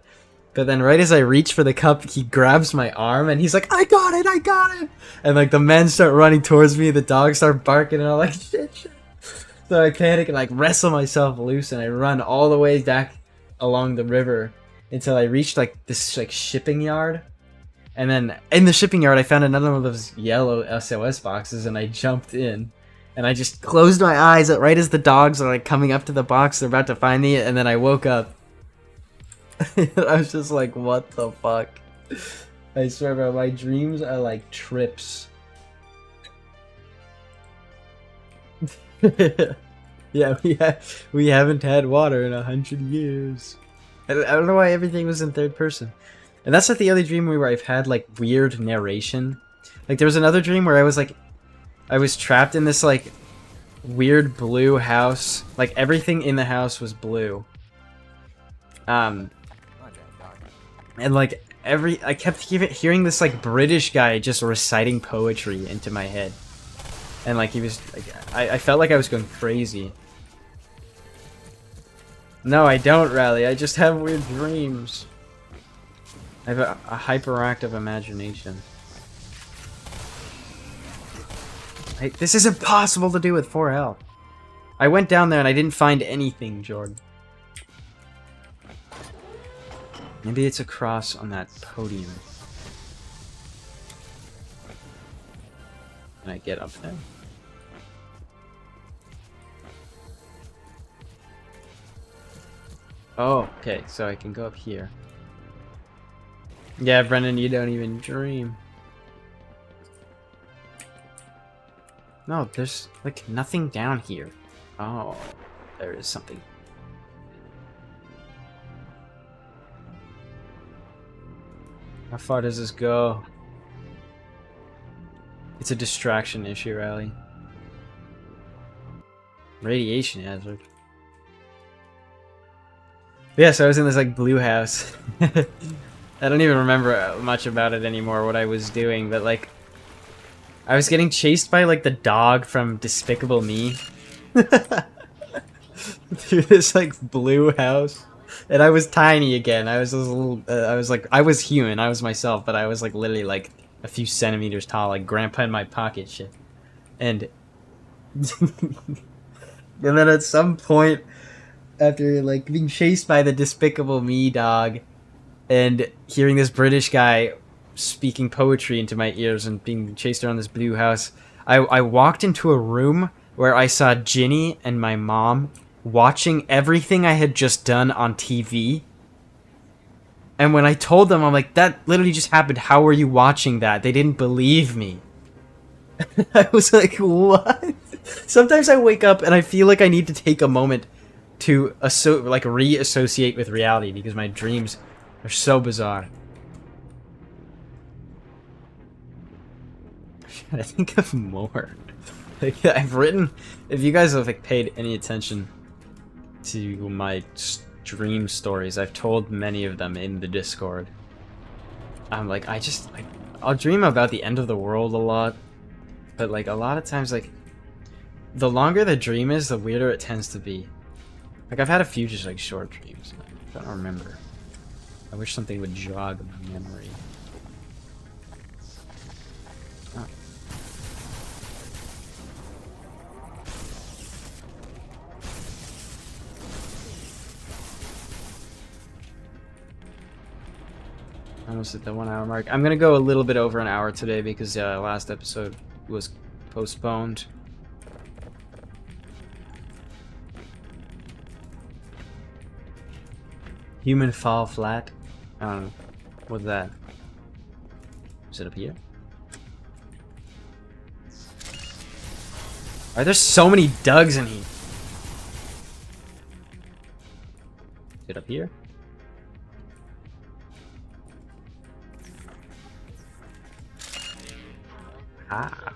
But then right as I reach for the cup, he grabs my arm and he's like, I got it, I got it. And like the men start running towards me, the dogs start barking and I'm like, shit. So I panic and like wrestle myself loose and I run all the way back along the river until I reached like this like shipping yard. And then in the shipping yard, I found another one of those yellow SOS boxes and I jumped in. And I just closed my eyes right as the dogs are like coming up to the box, they're about to find me, and then I woke up. I was just like, what the fuck? I swear, bro, my dreams are like trips. Yeah, we haven't had water in 100 years. I don't know why everything was in third person. And that's not the other dream where I've had like weird narration. Like there was another dream where I was like, I was trapped in this like weird blue house. Like everything in the house was blue. And like I kept hearing this like British guy just reciting poetry into my head. And like he was like, I felt like I was going crazy. No, I don't, Rally. I just have weird dreams. I have a hyperactive imagination. This is impossible to do with 4 health. I went down there and I didn't find anything, Jordan. Maybe it's across on that podium. Can I get up there? Oh, okay, so I can go up here. Yeah, Brendan, you don't even dream. No, there's like nothing down here. Oh, there is something. How far does this go? It's a distraction issue, Riley. Radiation hazard. Yeah, so I was in this like blue house. I don't even remember much about it anymore, what I was doing, but like I was getting chased by like the dog from Despicable Me through this like blue house, and I was tiny again. I was a little, I was human, I was myself, but I was like literally like a few centimeters tall, like grandpa in my pocket shit. And and then at some point, after like being chased by the Despicable Me dog, and hearing this British guy speaking poetry into my ears and being chased around this blue house, I walked into a room where I saw Ginny and my mom watching everything I had just done on TV. And when I told them, I'm like, that literally just happened. How were you watching that? They didn't believe me. I was like, what? Sometimes I wake up and I feel like I need to take a moment to reassociate with reality because my dreams are so bizarre. I think of more. Like, I've written. If you guys have like paid any attention to my dream stories, I've told many of them in the Discord. I'm like, I'll dream about the end of the world a lot, but like a lot of times, like the longer the dream is, the weirder it tends to be. Like I've had a few just like short dreams. I don't remember. I wish something would jog my memory. Oh. Almost at the 1 hour mark. I'm gonna go a little bit over an hour today because last episode was postponed. Human fall flat. I don't know. What's that? Is it up here? Why are there so many Dougs in here? Is it up here? Ah.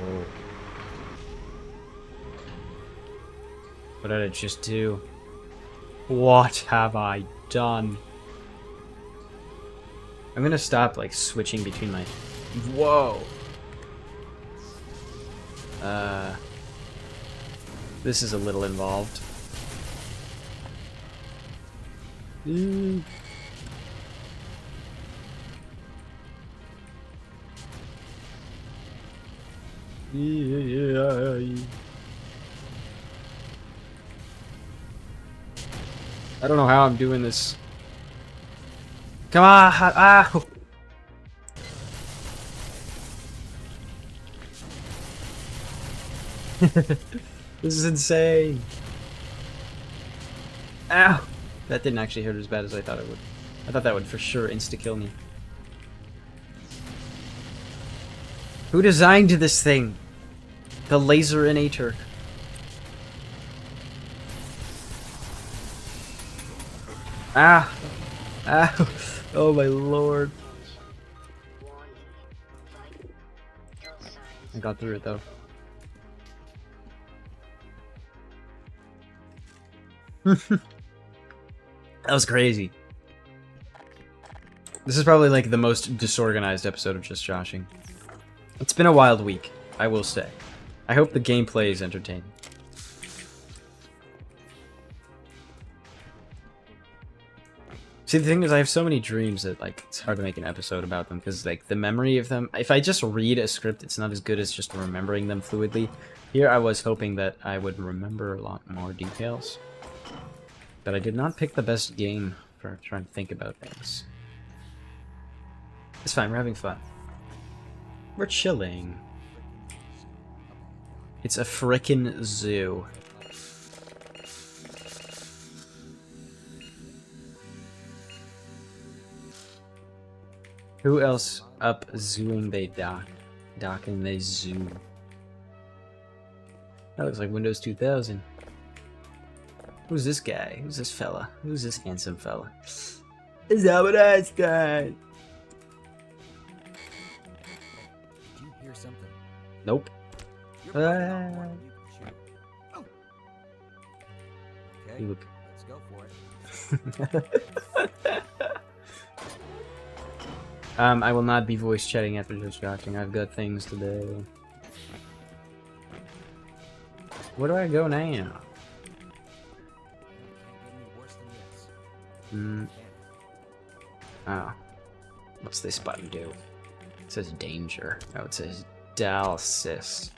Oh. What did I just do? What have I done? I'm gonna stop like switching between my... Whoa! This is a little involved. I don't know how I'm doing this. Come on! Ow! This is insane. Ow! That didn't actually hurt as bad as I thought it would. I thought that would for sure insta-kill me. Who designed this thing? The laserinator. Ah! Ow! Oh my lord. I got through it though. That was crazy. This is probably like the most disorganized episode of Just Joshing. It's been a wild week, I will say. I hope the gameplay is entertaining. See, the thing is, I have so many dreams that like it's hard to make an episode about them because like the memory of them. If I just read a script, it's not as good as just remembering them fluidly. Here, I was hoping that I would remember a lot more details, but I did not pick the best game for trying to think about things. It's fine. We're having fun. We're chilling. It's a frickin' zoo. Who else up zooing they docking they zoo? That looks like Windows 2000. Who's this guy? Who's this fella? Who's this handsome fella? Is that what I said? Did you hear something? Nope. You're probably not one you can shoot. Oh. Okay, You look. let's go for it. I will not be voice chatting after just watching. I've got things to do. Where do I go now? Can't get any worse than this. Oh. What's this button do? It says danger. Oh, it says dialysis.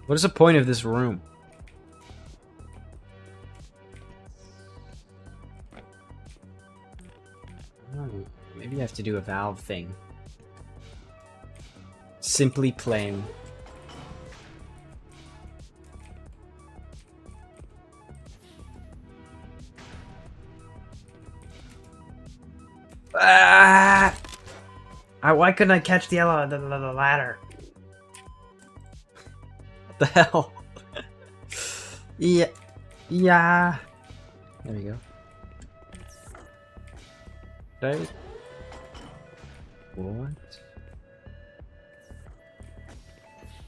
What is the point of this room? Oh, maybe I have to do a valve thing. Simply playing. Ah! Why couldn't I catch the ladder? What the hell? Yeah. Yeah. There we go. Right? What?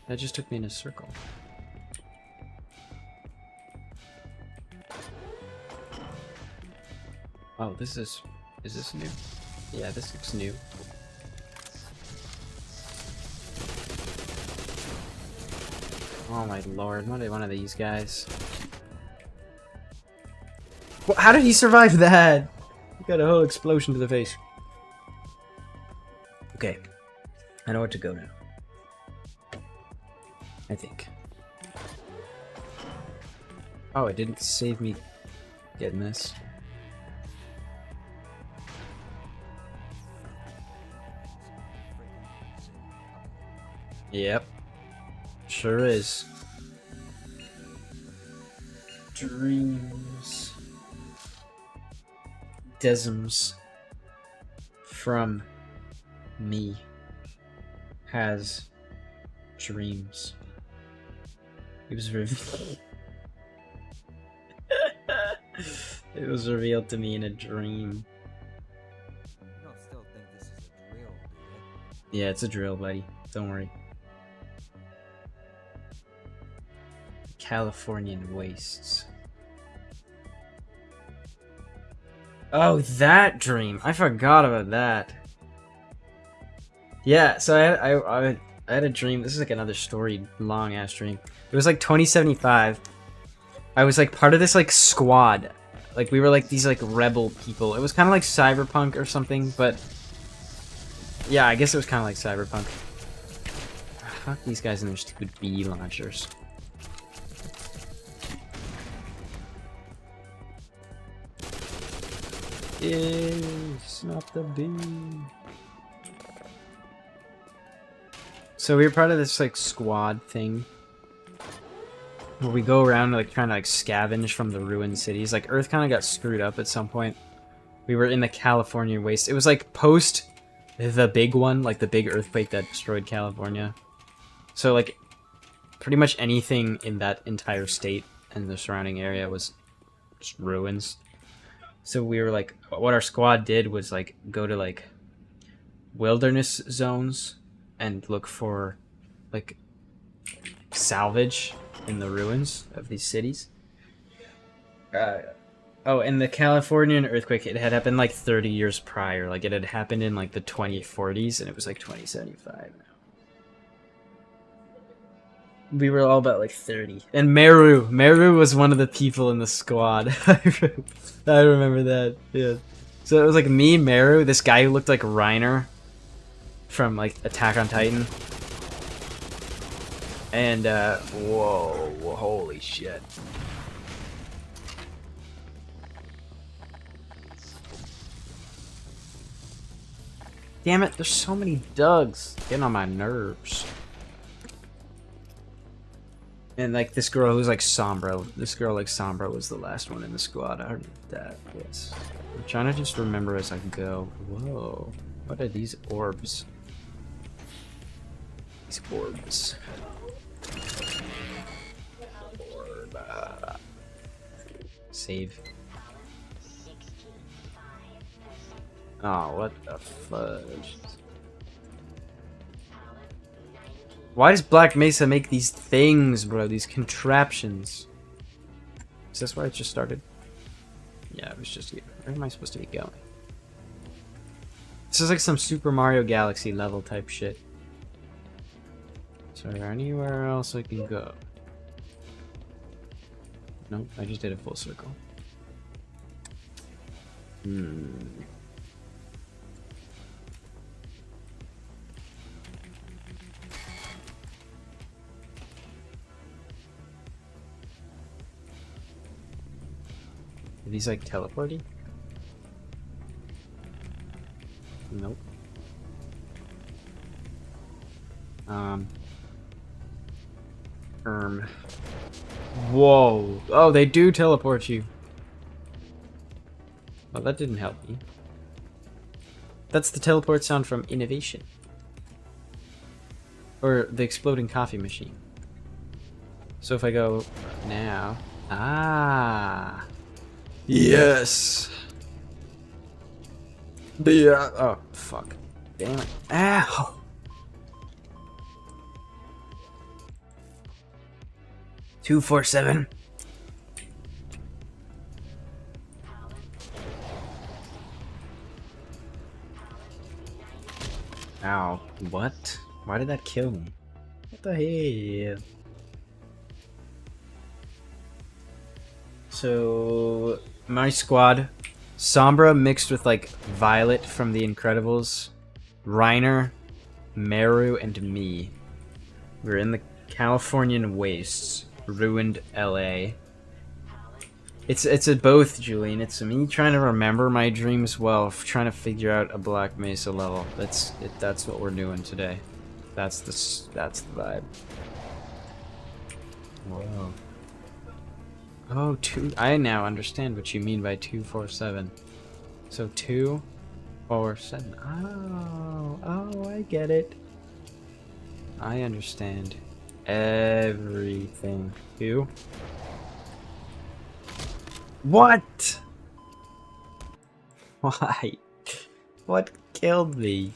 That just took me in a circle. Oh, this is this new? Yeah, this looks new. Oh my lord, what is one of these guys? Well, how did he survive that? He got a whole explosion to the face. Okay, I know where to go now. I think. Oh, it didn't save me getting this. Yep. Sure is. Dreams. Desms. From me. Has dreams. It was revealed. It was revealed to me in a dream. You don't still think this is a drill, do you? Yeah, it's a drill, buddy. Don't worry. Californian wastes. Oh, that dream! I forgot about that. Yeah, so I had a dream. This is like another story, long ass dream. It was like 2075. I was like part of this like squad. Like we were like these like rebel people. It was kind of like cyberpunk or something, but yeah, I guess it was kind of like cyberpunk. Fuck these guys and their stupid bee launchers. It's not the bee. So we were part of this like squad thing where we go around like trying to like scavenge from the ruined cities. Like Earth kind of got screwed up at some point. We were in the California waste. It was like post the big one, like the big earthquake that destroyed California. So like pretty much anything in that entire state and the surrounding area was just ruins. So we were like, what our squad did was like go to like wilderness zones and look for like salvage in the ruins of these cities. Oh, and the Californian earthquake, it had happened like 30 years prior. Like it had happened in like the 2040s and it was like 2075 now. We were all about like 30. And Meru was one of the people in the squad. I remember that. Yeah. So it was like me, Meru, this guy who looked like Reiner from like Attack on Titan. And whoa, holy shit. Damn it, there's so many Dougs. Getting on my nerves. And like this girl who's like Sombra. This girl like Sombra was the last one in the squad. I heard that, yes. I'm trying to just remember as I go. Whoa. What are these orbs? These orbs. Save. Oh, what the fudge. Why does Black Mesa make these things, bro? These contraptions. Is this where it just started? Yeah, it was just here. Where am I supposed to be going? This is like some Super Mario Galaxy level type shit. Is there anywhere else I can go? Nope, I just did a full circle. Are these like teleporting? Nope. Whoa. Oh, they do teleport you. Well, that didn't help me. That's the teleport sound from Innovation. Or the exploding coffee machine. So if I go now... Ah! Yes! Oh, fuck. Damn it. Ow! $247. Ow. What? Why did that kill me? What the hell? So, my squad, Sombra mixed with like Violet from The Incredibles, Reiner, Meru, and me. We're in the Californian wastes, ruined LA. It's a both, Julian. It's me trying to remember my dreams well, trying to figure out a Black Mesa level. That's what we're doing today. That's the vibe. Whoa. Oh, I now understand what you mean by 247. So 247. Oh, I get it. I understand everything. Two. What? Why? What killed me?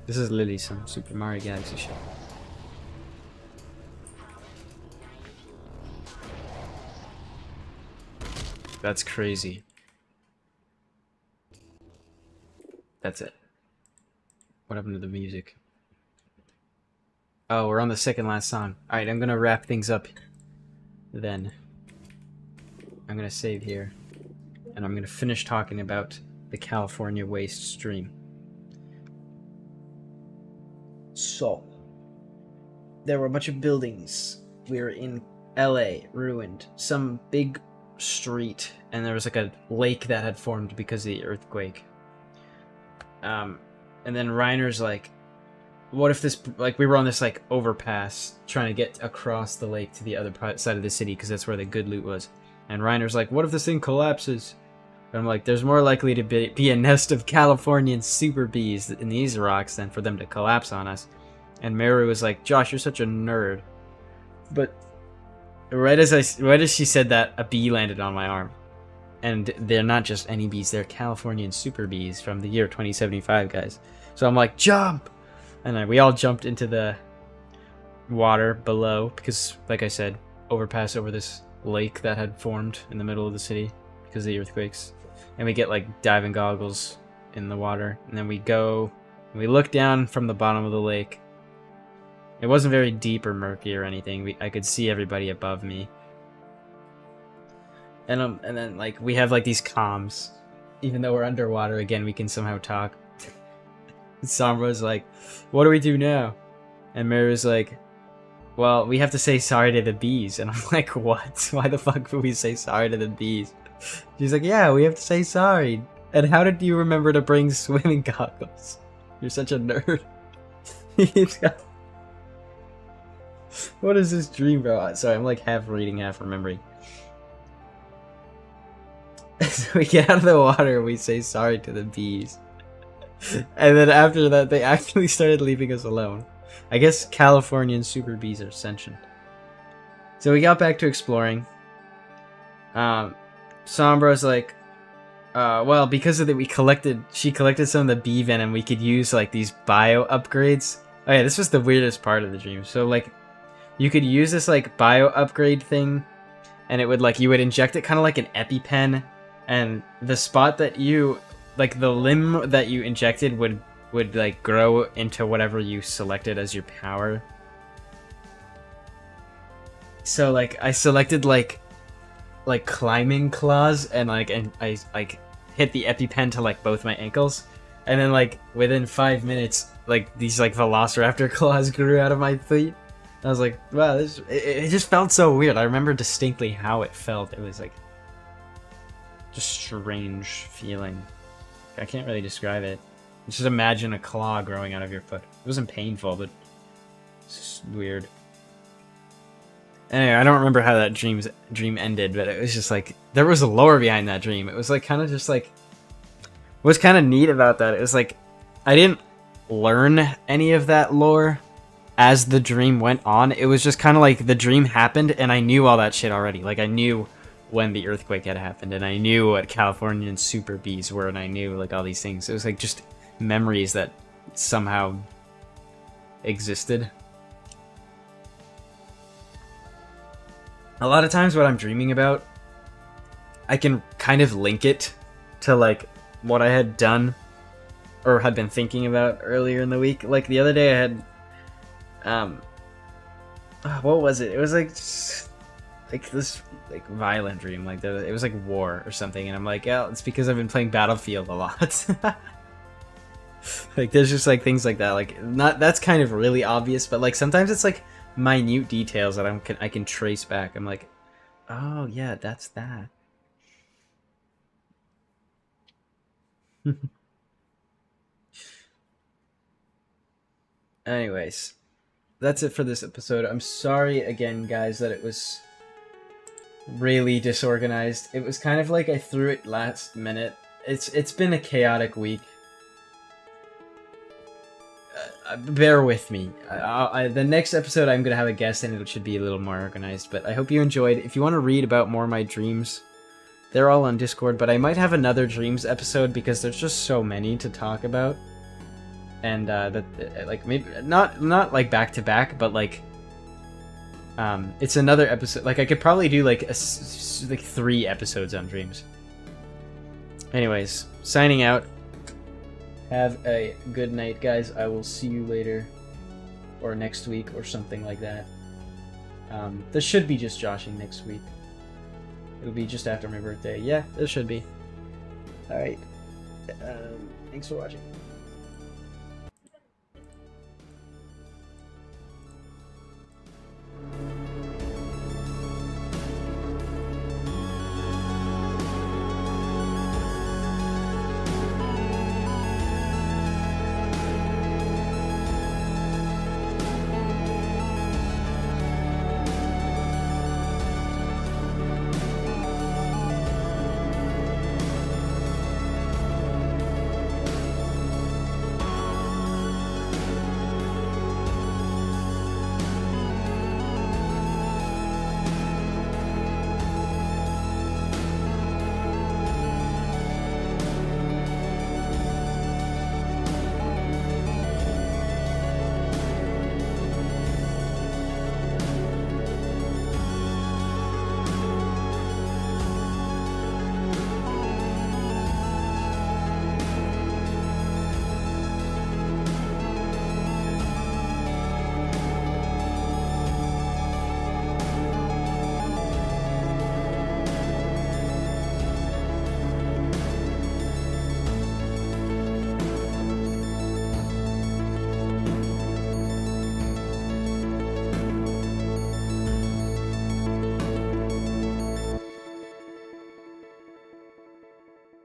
This is literally some Super Mario Galaxy shit. That's crazy. That's it. What happened to the music? Oh, we're on the second last song. Alright, I'm gonna wrap things up then. I'm gonna save here. And I'm gonna finish talking about the California Waste stream. So, there were a bunch of buildings. We were in LA, ruined. Some big street, and there was like a lake that had formed because of the earthquake. And then Reiner's like, what if this, like, we were on this like overpass trying to get across the lake to the other side of the city because that's where the good loot was. And Reiner's like, what if this thing collapses? And I'm like, there's more likely to be a nest of Californian super bees in these rocks than for them to collapse on us. And Meru was like, Josh, you're such a nerd. But right as she said that, a bee landed on my arm. And they're not just any bees, they're Californian super bees from the year 2075, guys. So I'm like, jump! And then we all jumped into the water below because, like I said, overpass over this lake that had formed in the middle of the city because of the earthquakes. And we get like diving goggles in the water, and then we go and we look down from the bottom of the lake. It wasn't very deep or murky or anything. I could see everybody above me. And then like we have like these comms. Even though we're underwater again, we can somehow talk. Sombra's like, what do we do now? And Meru's like, well, we have to say sorry to the bees. And I'm like, what? Why the fuck would we say sorry to the bees? She's like, yeah, we have to say sorry. And how did you remember to bring swimming goggles? You're such a nerd. He's got... What is this dream, bro? Sorry, I'm like half reading, half remembering. So we get out of the water and we say sorry to the bees. And then after that, they actually started leaving us alone. I guess Californian super bees are sentient. So we got back to exploring. Sombra's like, well, because of that, she collected some of the bee venom. We could use like these bio upgrades. Oh yeah, this was the weirdest part of the dream. So like, you could use this like bio upgrade thing, and it would like, you would inject it kind of like an EpiPen, and the spot that you, like the limb that you injected would like grow into whatever you selected as your power. So like, I selected like climbing claws, and I like hit the EpiPen to like both my ankles, and then like within 5 minutes, like these like Velociraptor claws grew out of my feet. I was like, wow, it just felt so weird. I remember distinctly how it felt. It was like just strange feeling. I can't really describe it. Just imagine a claw growing out of your foot. It wasn't painful, but it's just weird. Anyway, I don't remember how that dream ended, but it was just like, there was a lore behind that dream. It was like kind of just like, what's kind of neat about that, it was like, I didn't learn any of that lore as the dream went on. It was just kind of like the dream happened and I knew all that shit already. Like I knew when the earthquake had happened, and I knew what Californian super bees were, and I knew like all these things. It was like just memories that somehow existed. A lot of times what I'm dreaming about, I can kind of link it to like what I had done or had been thinking about earlier in the week. Like the other day I had what was it? It was like just, like this like violent dream, like it was like war or something, and I'm like, yeah, it's because I've been playing Battlefield a lot. Like there's just like things like that, like not, that's kind of really obvious, but like sometimes it's like minute details that I can trace back. I'm like, oh yeah, that's that. Anyways, that's it for this episode. I'm sorry again, guys, that it was really disorganized. It was kind of like I threw it last minute. It's been a chaotic week. Bear with me. The next episode I'm gonna have a guest, and it should be a little more organized. But I hope you enjoyed. If you want to read about more of my dreams, they're all on Discord. But I might have another dreams episode because there's just so many to talk about. And like maybe not like back to back, but like it's another episode. Like I could probably do like like 3 episodes on dreams. Anyways, signing out. Have a good night, guys. I will see you later, or next week, or something like that. This should be just Joshin next week. It'll be just after my birthday. Yeah, this should be. Alright. Thanks for watching.